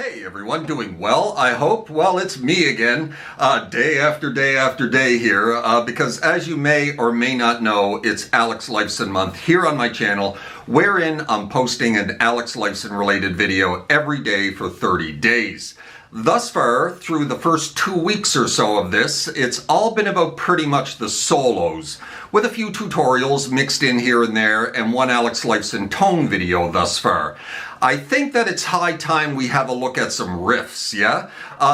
Hey everyone, doing well, I hope? Well, it's me again, day after day after day here, because as you may or may not know, it's Alex Lifeson month here on my channel, wherein I'm posting an Alex Lifeson related video every day for 30 days. Thus far, through the first 2 weeks or so of this, it's all been about pretty much the solos, with a few tutorials mixed in here and there, and one Alex Lifeson tone video thus far. I think that it's high time we have a look at some riffs, yeah?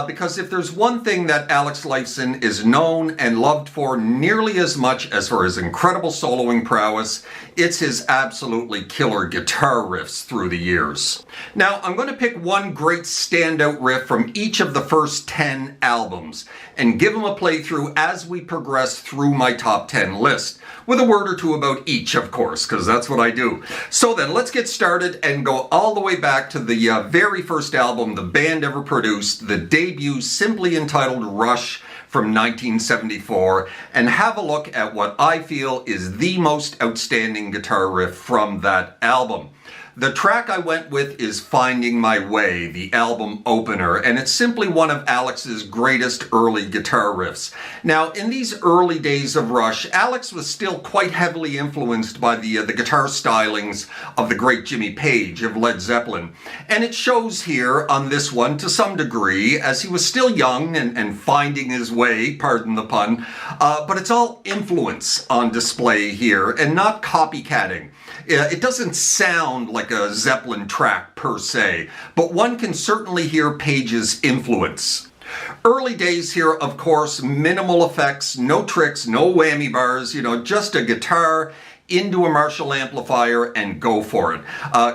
Because if there's one thing that Alex Lifeson is known and loved for nearly as much as for his incredible soloing prowess, it's his absolutely killer guitar riffs through the years. Now, I'm going to pick one great standout riff from each of the first 10 albums and give them a playthrough as we progress through my top 10 list, with a word or two about each, of course, because that's what I do. So then, let's get started and go all the way back to the very first album the band ever produced, the debut simply entitled Rush from 1974, and have a look at what I feel is the most outstanding guitar riff from that album. The track I went with is Finding My Way, the album opener, and it's simply one of Alex's greatest early guitar riffs. Now, in these early days of Rush, Alex was still quite heavily influenced by the guitar stylings of the great Jimmy Page of Led Zeppelin, and it shows here on this one to some degree, as he was still young and finding his way, pardon the pun, but it's all influence on display here and not copycatting. It doesn't sound like a Zeppelin track per se, but one can certainly hear Page's influence. Early days here, of course, minimal effects, no tricks, no whammy bars, just a guitar into a Marshall amplifier and go for it.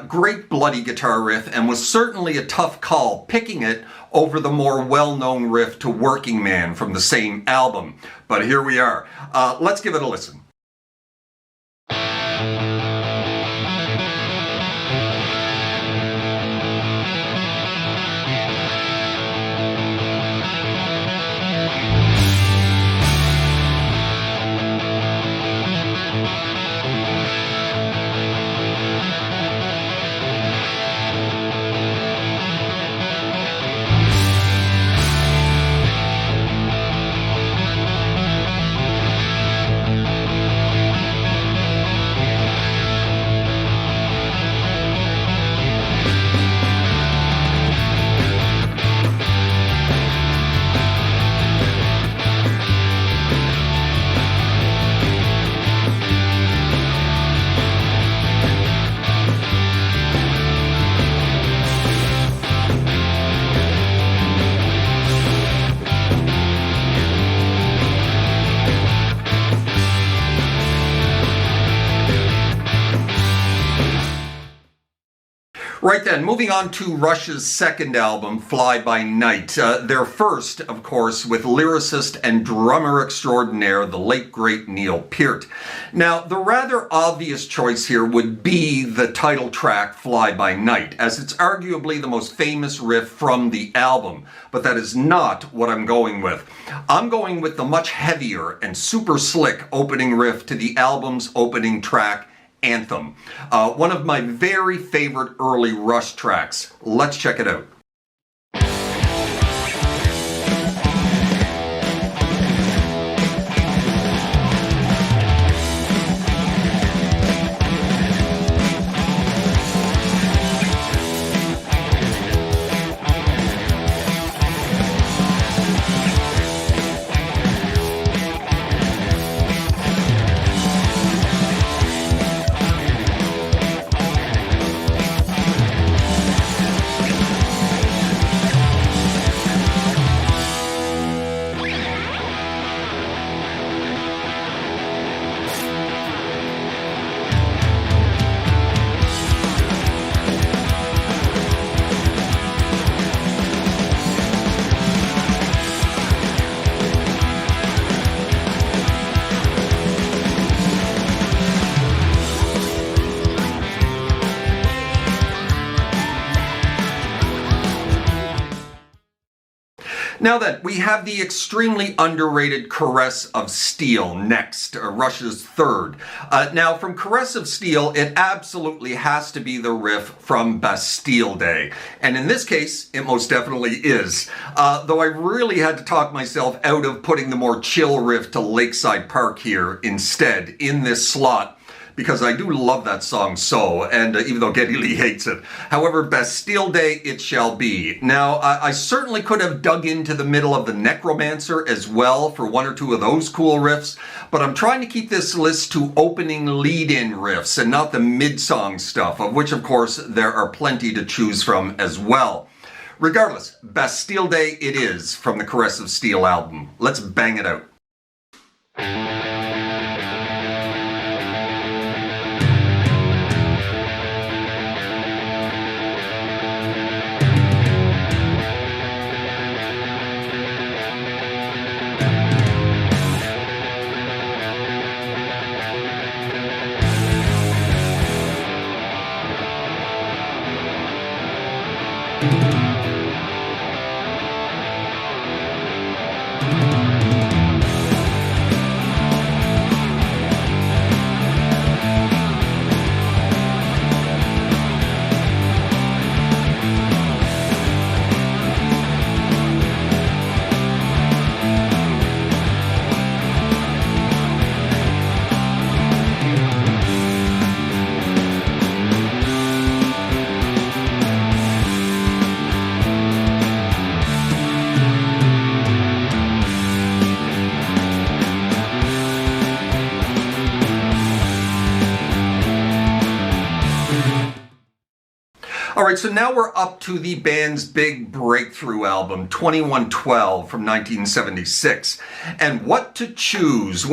Great bloody guitar riff, and was certainly a tough call picking it over the more well-known riff to Working Man from the same album. But here we are. Let's give it a listen. Right then, moving on to Rush's second album, Fly By Night. Their first, of course, with lyricist and drummer extraordinaire, the late great Neil Peart. Now, the rather obvious choice here would be the title track, Fly By Night, as it's arguably the most famous riff from the album, but that is not what I'm going with. I'm going with the much heavier and super slick opening riff to the album's opening track, Anthem, one of my very favorite early Rush tracks. Let's check it out. Now then, we have the extremely underrated Caress of Steel next, Rush's third. Now, from Caress of Steel, it absolutely has to be the riff from Bastille Day. And in this case, it most definitely is. Though I really had to talk myself out of putting the more chill riff to Lakeside Park here instead in this slot, because I do love that song so, and even though Geddy Lee hates it. However, Bastille Day it shall be. Now, I certainly could have dug into the middle of the Necromancer as well for one or two of those cool riffs, but I'm trying to keep this list to opening lead-in riffs and not the mid-song stuff, of which, of course, there are plenty to choose from as well. Regardless, Bastille Day it is from the Caress of Steel album. Let's bang it out. All right, so now we're up to the band's big breakthrough album, 2112 from 1976. And what to choose,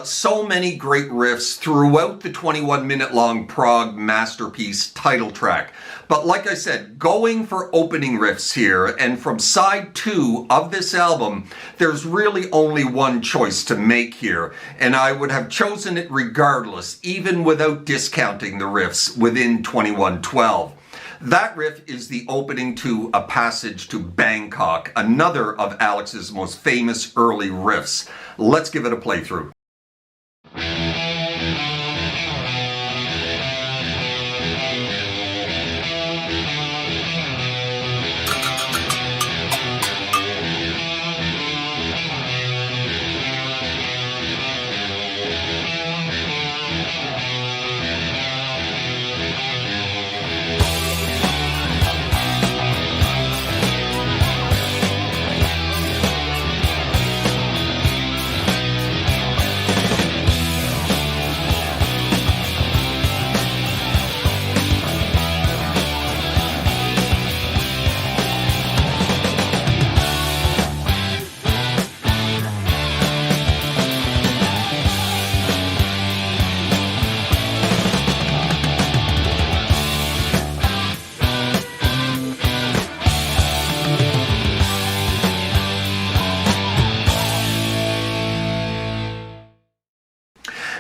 so many great riffs throughout the 21-minute-long prog masterpiece title track. But like I said, going for opening riffs here, and from side 2 of this album, there's really only one choice to make here, and I would have chosen it regardless, even without discounting the riffs within 2112. That riff is the opening to A Passage to Bangkok, another of Alex's most famous early riffs. Let's give it a playthrough.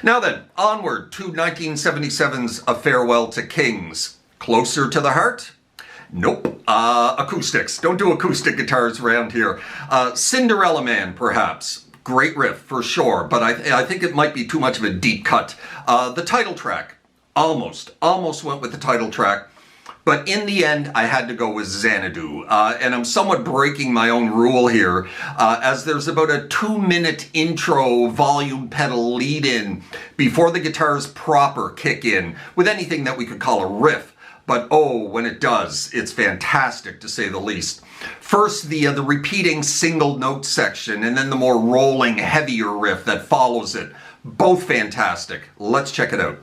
Now then, onward to 1977's A Farewell to Kings. Closer to the heart? Nope. Acoustics. Don't do acoustic guitars around here. Cinderella Man, perhaps. Great riff, for sure, but I think it might be too much of a deep cut. The title track. Almost went with the title track. But in the end, I had to go with Xanadu. And I'm somewhat breaking my own rule here, as there's about a 2-minute intro volume pedal lead-in before the guitars proper kick in, with anything that we could call a riff. But oh, when it does, it's fantastic, to say the least. First, the repeating single note section, and then the more rolling, heavier riff that follows it. Both fantastic. Let's check it out.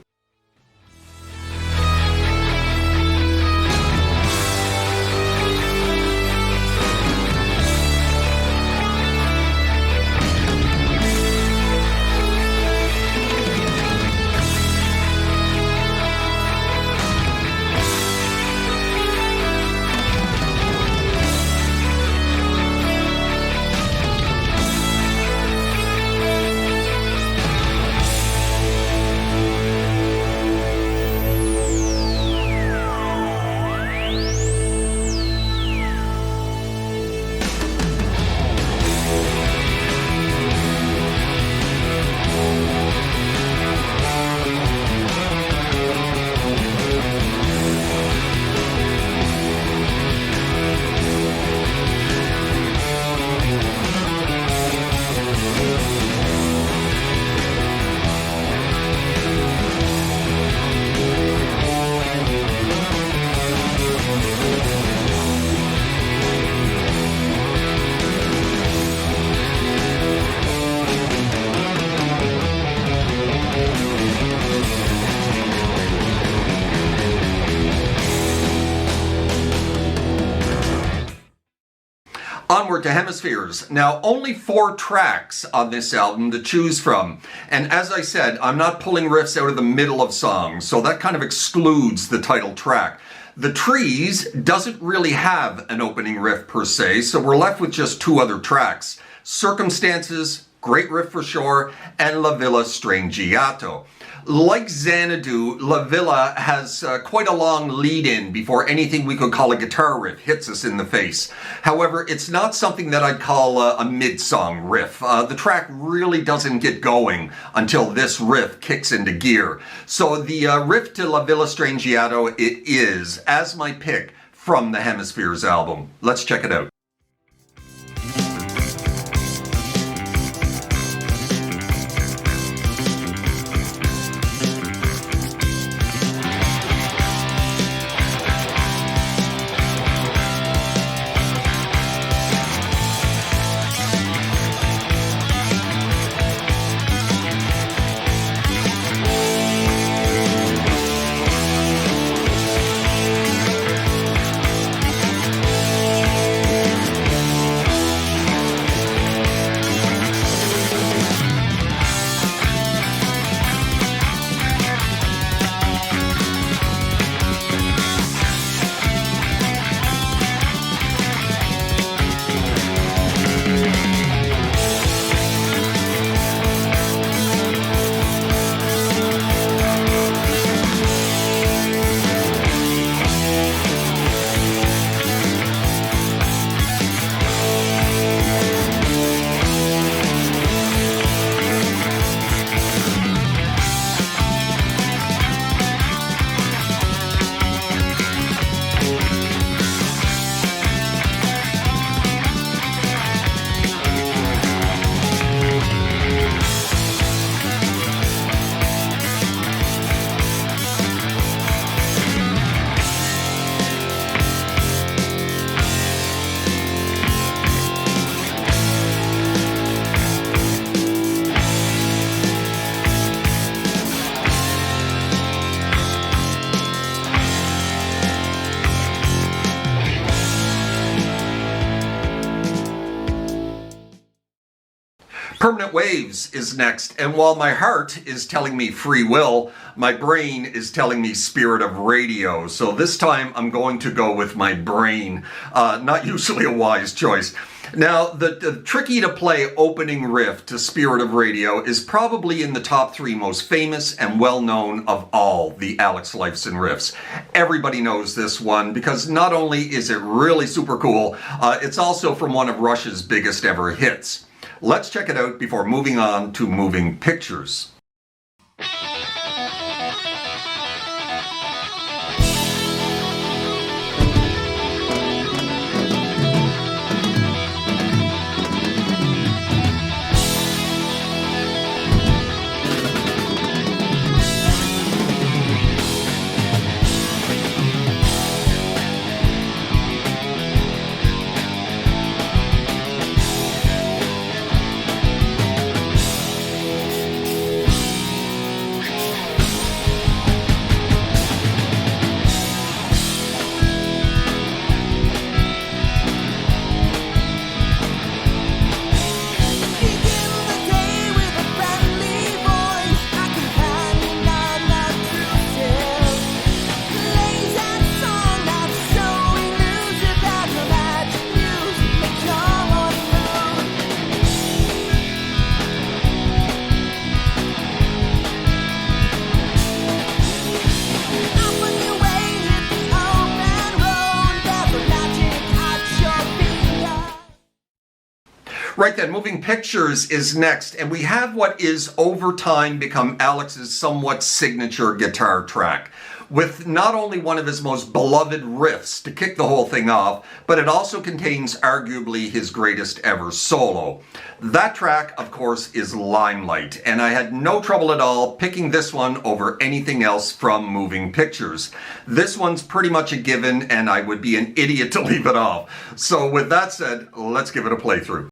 onward to Hemispheres. Now, only 4 tracks on this album to choose from. And as I said, I'm not pulling riffs out of the middle of songs, so that kind of excludes the title track. The Trees doesn't really have an opening riff per se, so we're left with just 2 other tracks. Circumstances, great riff for sure, and La Villa Strangiato. Like Xanadu, La Villa has quite a long lead-in before anything we could call a guitar riff hits us in the face. However, it's not something that I'd call a mid-song riff. The track really doesn't get going until this riff kicks into gear. So the riff to La Villa Strangiato, it is, as my pick, from the Hemispheres album. Let's check it out. Permanent Waves is next, and while my heart is telling me Free Will, my brain is telling me Spirit of Radio. So this time I'm going to go with my brain. Not usually a wise choice. Now, the tricky to play opening riff to Spirit of Radio is probably in the top 3 most famous and well-known of all the Alex Lifeson riffs. Everybody knows this one because not only is it really super cool, it's also from one of Rush's biggest ever hits. Let's check it out before moving on to Moving Pictures. Right then, Moving Pictures is next, and we have what is over time become Alex's somewhat signature guitar track, with not only one of his most beloved riffs to kick the whole thing off, but it also contains arguably his greatest ever solo. That track, of course, is Limelight, and I had no trouble at all picking this one over anything else from Moving Pictures. This one's pretty much a given, and I would be an idiot to leave it off. So with that said, let's give it a playthrough.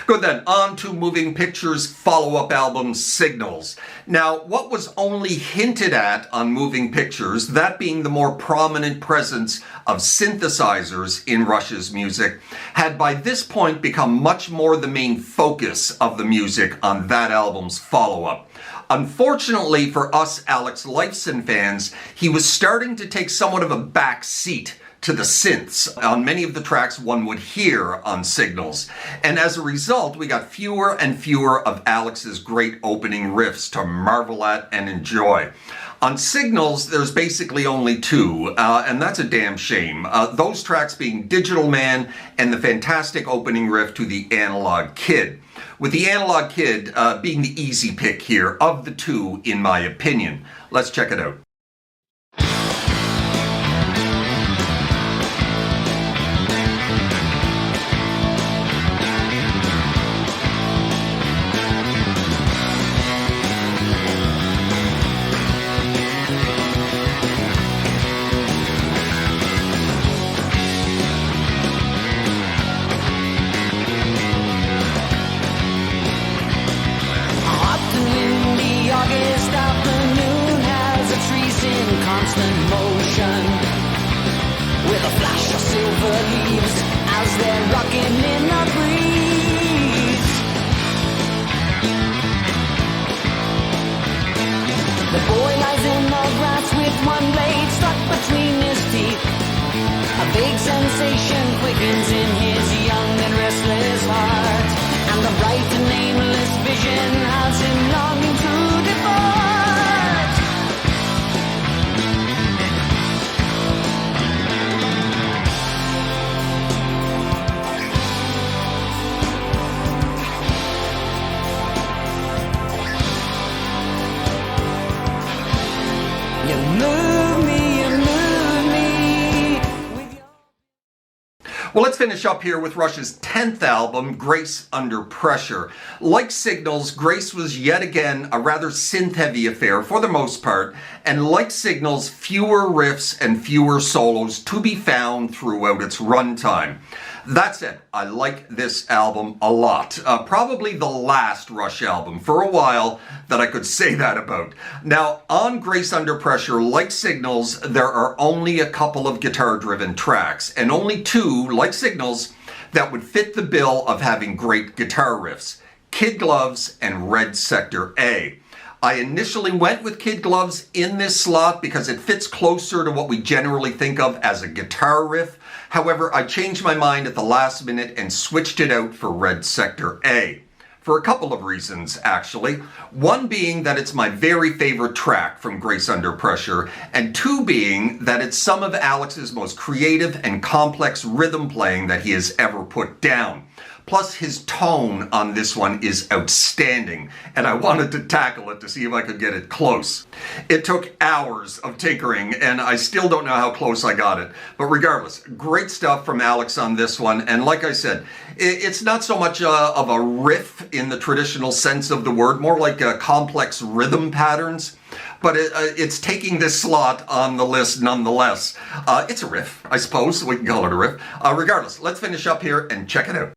Good then, on to Moving Pictures' follow-up album, Signals. Now, what was only hinted at on Moving Pictures, that being the more prominent presence of synthesizers in Rush's music, had by this point become much more the main focus of the music on that album's follow-up. Unfortunately for us Alex Lifeson fans, he was starting to take somewhat of a back seat to the synths on many of the tracks one would hear on Signals. And as a result, we got fewer and fewer of Alex's great opening riffs to marvel at and enjoy. On Signals, there's basically only two, and that's a damn shame. Those tracks being Digital Man and the fantastic opening riff to the Analog Kid. With the Analog Kid being the easy pick here of the two, in my opinion. Let's check it out. Sensation quickens in his young and restless heart, and the bright and nameless vision has him longing to depart. You move me, you move me. Well, let's finish up here with Rush's 10th album, Grace Under Pressure. Like Signals, Grace was yet again a rather synth-heavy affair for the most part, and like Signals, fewer riffs and fewer solos to be found throughout its runtime. That said, I like this album a lot. Probably the last Rush album for a while that I could say that about. Now, on Grace Under Pressure, like Signals, there are only a couple of guitar-driven tracks, and only two, like Signals, that would fit the bill of having great guitar riffs: Kid Gloves and Red Sector A. I initially went with Kid Gloves in this slot because it fits closer to what we generally think of as a guitar riff. However, I changed my mind at the last minute and switched it out for Red Sector A. For a couple of reasons, actually. One being that it's my very favorite track from Grace Under Pressure, and two being that it's some of Alex's most creative and complex rhythm playing that he has ever put down. Plus, his tone on this one is outstanding, and I wanted to tackle it to see if I could get it close. It took hours of tinkering, and I still don't know how close I got it. But regardless, great stuff from Alex on this one, and like I said, it's not so much of a riff in the traditional sense of the word, more like complex rhythm patterns. But it's taking this slot on the list nonetheless. It's a riff, I suppose. We can call it a riff. Regardless, let's finish up here and check it out.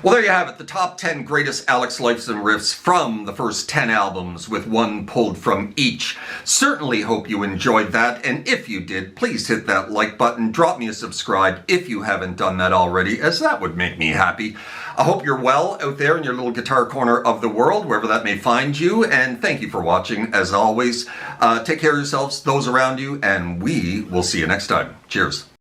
Well, there you have it, the top 10 greatest Alex Lifeson riffs from the first 10 albums, with one pulled from each. Certainly hope you enjoyed that, and if you did, please hit that like button, drop me a subscribe if you haven't done that already, as that would make me happy. I hope you're well out there in your little guitar corner of the world, wherever that may find you, and thank you for watching, as always. Take care of yourselves, those around you, and we will see you next time. Cheers.